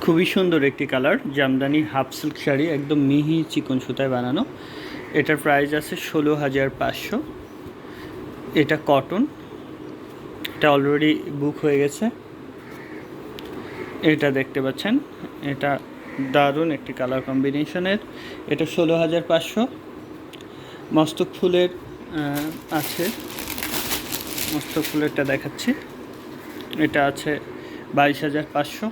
খুবই সুন্দর একটি colour, Jamdani half silk sari, একদম মিহি চিকন সুতায় বানানো। এটার প্রাইস আছে 16,500। এটা কটন, এটা অলরেডি বুক হয়ে গেছে। এটা দেখতে পাচ্ছেন, এটা দারুণ একটি কালার কম্বিনেশনের। এটা 16,500। মস্তক ফুলের আছে, মস্তক ফুলেরটা দেখাচ্ছি। এটা আছে 22,500।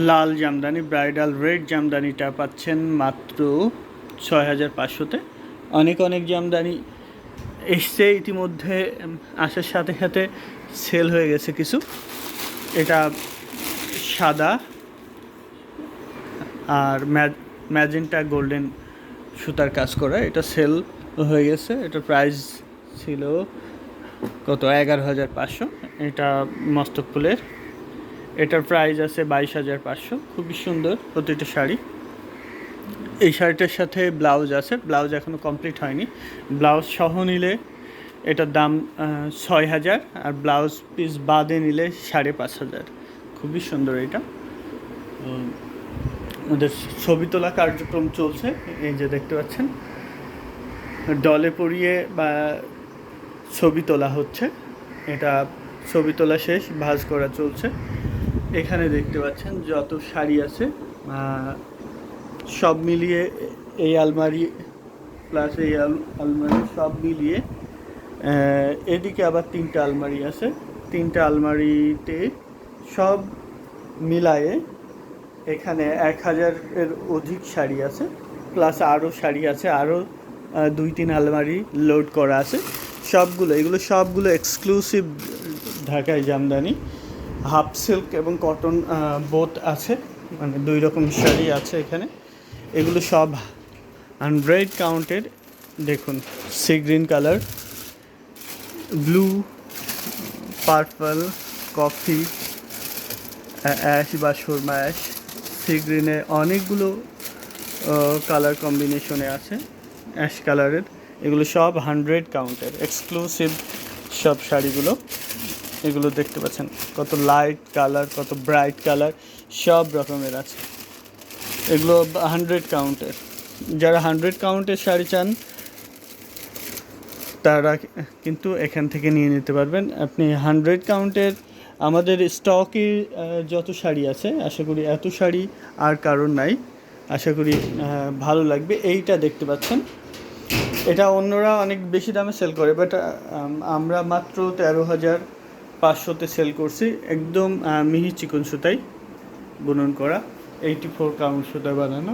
লাল জামদানি, ব্রাইডাল রেড জামদানিটা পাচ্ছেন মাত্র 6,500-তে। অনেক জামদানি এসছে ইতিমধ্যে, আসার সাথে সাথে সেল হয়ে গেছে কিছু। এটা সাদা আর ম্যাজেন্টা গোল্ডেন সুতার কাজ করা, এটা সেল হয়ে গেছে। এটার প্রাইস ছিল কত, 11,500। এটা মস্তক ফুলের, এটার প্রাইস আছে 22,500। খুবই সুন্দর প্রতিটা শাড়ি। এই শাড়িটার সাথে ব্লাউজ আছে, ব্লাউজ এখনও কমপ্লিট হয়নি। ব্লাউজ সহ নিলে এটার দাম 6,000, আর ব্লাউজ পিস বাদে নিলে 5,500। খুবই সুন্দর এটা। ওদের ছবি তোলা কার্যক্রম চলছে, এই যে দেখতে পাচ্ছেন, ডলে পরিয়ে বা ছবি তোলা হচ্ছে। এটা ছবি তোলা শেষ, ভাঁজ করা চলছে। এখানে দেখতে পাচ্ছেন যত শাড়ি আছে সব মিলিয়ে, এই আলমারি প্লাস এই আলমারি সব মিলিয়ে, এদিকে আবার 3টা আলমারি আছে। 3টা আলমারিতে সব মিলায়ে এখানে 1,000-এর অধিক শাড়ি আছে, প্লাস আরও শাড়ি আছে, আরও 2-3 আলমারি লোড করা আছে। এগুলো সবগুলো এক্সক্লুসিভ ঢাকায় জামদানি, হাফ সিল্ক এবং কটন বোথ আছে, মানে 2 রকম শাড়ি আছে এখানে। এগুলো সব 100 কাউন্টের। দেখুন, sea green colour, blue, purple, coffee, ash বা সুরমা অ্যাশ, সি গ্রিনে অনেকগুলো কালার কম্বিনেশনে আছে অ্যাশ কালারের। এগুলো সব 100 কাউন্টের এক্সক্লুসিভ সব শাড়িগুলো। এগুলো দেখতে পাচ্ছেন কত লাইট কালার, কত ব্রাইট কালার, সব রকমের আছে। এগুলো 100 কাউন্টের। যারা 100 কাউন্টের শাড়ি চান তারা কিন্তু এখান থেকে নিয়ে নিতে পারবেন। আপনি 100 কাউন্টের আমাদের স্টকে যত শাড়ি আছে, আশা করি এত শাড়ি আর কারণ নাই। আশা করি ভালো লাগবে। এইটা দেখতে পাচ্ছেন, এটা অন্যরা অনেক বেশি দামে সেল করে, বাট আমরা মাত্র 13,500-তে সেল করছি। একদম মিহি চিকন সুতাই বুনন করা, 84 কাউন্ট সুতা বানানো।